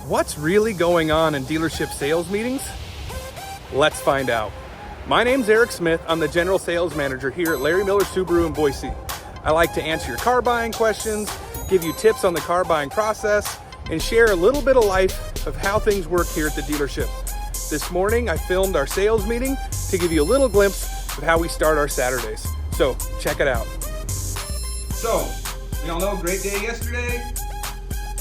What's really going on in dealership sales meetings? Let's find out. My name's Eric Smith. I'm the General Sales Manager here at Larry Miller Subaru in Boise. I like to answer your car buying questions, give you tips on the car buying process, and share a little bit of life of how things work here at the dealership. This morning, I filmed our sales meeting to give you a little glimpse of how we start our Saturdays. So check it out. So, we all know, great day yesterday.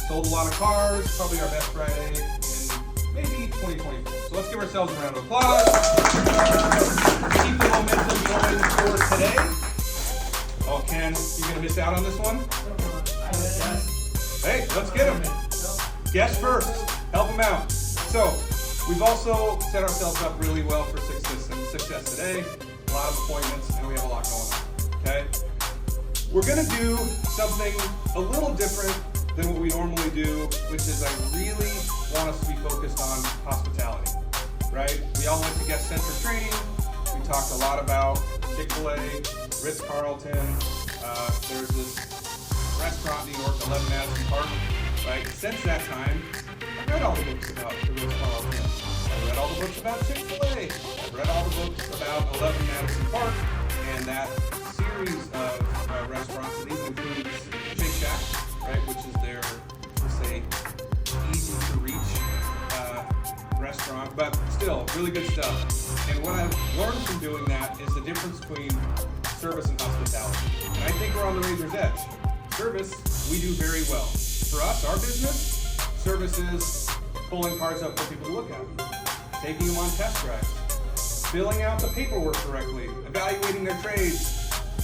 Sold a lot of cars, probably our best Friday in maybe 2024. So let's give ourselves a round of applause. Keep the momentum going for today. Oh, Ken, you gonna miss out on this one? Hey, let's get him. Guess first, help him out. So, we've also set ourselves up really well for success today. A lot of appointments, and we have a lot going on, okay? We're gonna do something a little different than what we normally do, which is I really want us to be focused on hospitality, right? We all went to guest-centered training. We talked a lot about Chick-fil-A, Ritz-Carlton. There's this restaurant in New York, 11 Madison Park, right? Since that time, I've read all the books about the Ritz-Carlton. I've read all the books about Chick-fil-A. I've read all the books about 11 Madison Park and that series of restaurants that even includes Shake Shack, right, which is their, let's say, easy to reach restaurant, but still really good stuff. And what I've learned from doing that is the difference between service and hospitality. And I think we're on the razor's edge. Service, we do very well. For us, our business, service is pulling cars up for people to look at, taking them on test drives, filling out the paperwork correctly, evaluating their trades,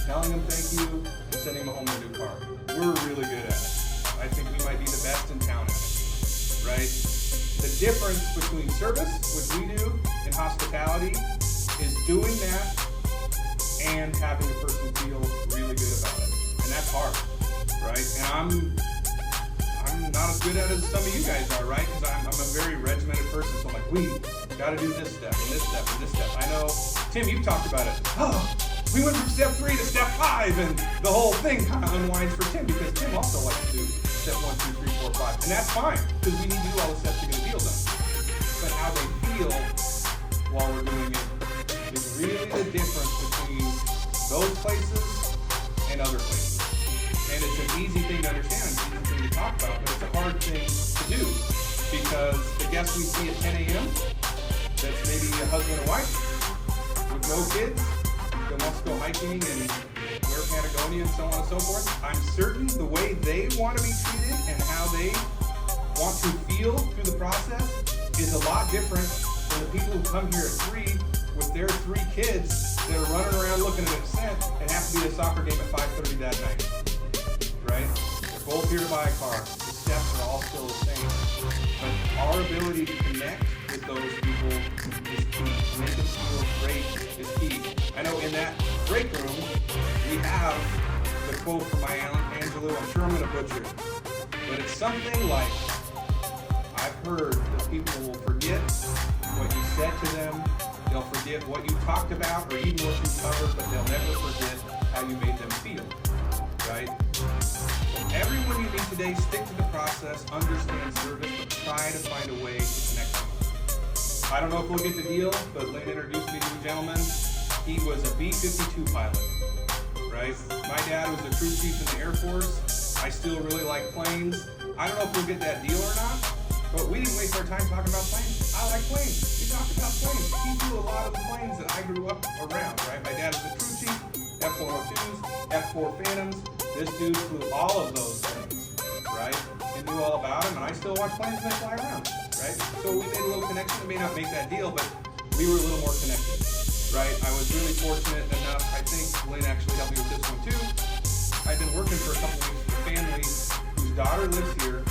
telling them thank you, and sending them home their new car. We're really good at it. I think we might be the best in town at it, right? The difference between service, which we do, and hospitality is doing that and having the person feel really good about it. And that's hard, right? And I'm not as good at it as some of you guys are, right? Because I'm a very regimented person, so I'm like, we gotta do this step, and this step, and this step. I know, Tim, you've talked about it. Oh, we went from step 3 to step 5, and the whole thing kind of unwinds for Tim, because Tim also likes to do step 1, 2, 3, 4, 5. And that's fine, because we need to do all the steps to get a deal done. But how they feel while we're doing it is really the difference between those places and other places. And it's an easy thing to understand, it's an easy thing to talk about, but it's a hard thing to do, because the guests we see at 10 a.m., that's maybe a husband and wife with no kids, that wants to go hiking and wear Patagonia and so on and so forth. I'm certain the way they want to be treated and how they want to feel through the process is a lot different than the people who come here at 3 with their 3 kids that are running around looking at a cent and have to be at a soccer game at 5:30 that night, right? They're both here to buy a car. The steps are all still the same. But our ability to connect with those people is key. To make them feel great is key. I know in that break room, we have the quote from Maya Angelou. I'm sure I'm going to butcher it. But it's something like, I've heard that people will forget what you said to them. They'll forget what you talked about or even what you covered, but they'll never forget how you made them feel, right? So everyone you meet today, stick to the process, understand service, but try to find a way to connect them. I don't know if we'll get the deal, but Lynn introduced me to a gentleman. He was a B-52 pilot, right? My dad was a crew chief in the Air Force. I still really like planes. I don't know if we'll get that deal or not, but we didn't waste our time talking about planes. I like planes. We talked about planes. He flew a lot of the planes that I grew up around, right? My dad was a crew chief, F-102s, F-4 Phantoms. This dude flew all of those things, right? And knew all about them, and I still watch planes and they fly around, right? So we made a little connection. It may not make that deal, but we were a little more connected, right? I was really fortunate enough. I think Lynn actually helped me with this one too. I've been working for a couple weeks with a family whose daughter lives here,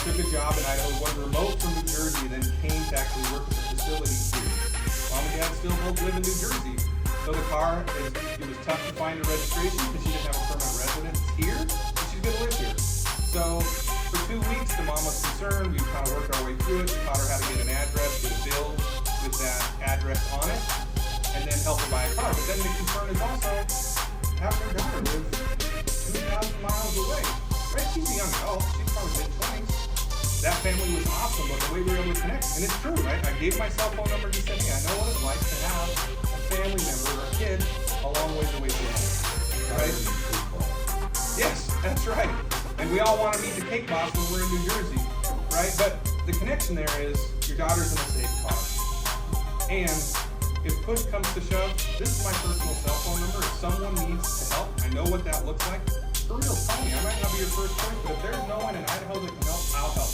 took a job in Idaho, was remote from New Jersey, then came to actually work at the facility here. Mom and Dad still both live in New Jersey. So the car, it was tough to find a registration because she didn't have a permanent residence here, but she's going to live here. So for 2 weeks, the mom was concerned. We kind of worked our way through it. We taught her how to get an address, get a bill with that address on it, and then help her buy a car. But then the concern is also having her daughter live 2,000 miles away. Right? She's a young adult. She's probably mid-20s. That family was awesome, but the way we were able to connect, and it's true, right? I gave my cell phone number and he said, hey, I know what it's like to have a family member or a kid a long ways away from home, right? Yes, that's right. And we all want to meet the cake boss when we're in New Jersey, right? But the connection there is your daughter's in a safe car. And if push comes to shove, this is my personal cell phone number. If someone needs to help, I know what that looks like. For real, call me. I might not be your first choice, but if there's no one in Idaho that can help, I'll help.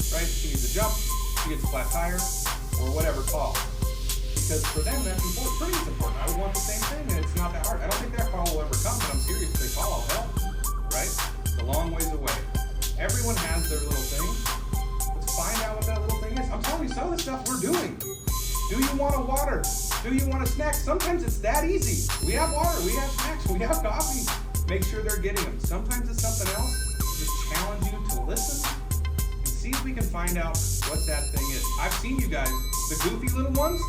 Right? She needs a jump, she gets a flat tire, or whatever, call. Because for them, that's important. For me, it's important. I would want the same thing, and it's not that hard. I don't think that call will ever come, but I'm serious. If they call, I'll help. Right? It's a long ways away. Everyone has their little thing. Let's find out what that little thing is. I'm telling you, some of the stuff we're doing. Do you want a water? Do you want a snack? Sometimes it's that easy. We have water, we have snacks, we have coffee. Make sure they're getting them. Sometimes it's something else. Just challenge you to listen and see if we can find out what that thing is. I've seen you guys, the goofy little ones.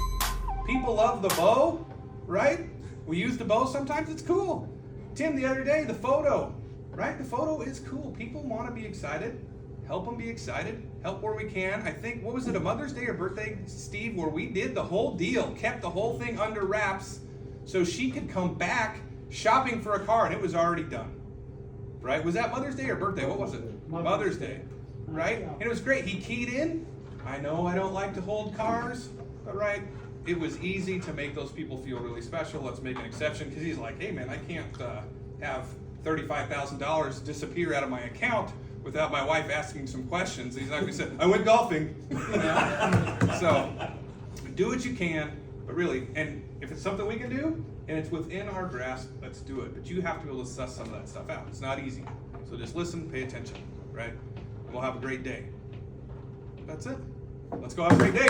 People love the bow, right? We use the bow sometimes, it's cool. Tim, the other day, the photo, right? The photo is cool. People want to be excited. Help them be excited. Help where we can. I think, what was it, a Mother's Day or birthday, Steve, where we did the whole deal, kept the whole thing under wraps so she could come back shopping for a car, and it was already done. Right? Was that Mother's Day or birthday? What was it? Mother's Day. Right? And it was great. He keyed in. I know I don't like to hold cars, but right, it was easy to make those people feel really special. Let's make an exception, because he's like, hey man, I can't have $35,000 disappear out of my account without my wife asking some questions. He's like, we said, I went golfing. So do what you can, but really, and if it's something we can do and it's within our grasp, let's do it. But you have to be able to suss some of that stuff out. It's not easy. So just listen, pay attention, right? And we'll have a great day. That's it. Let's go have a great day.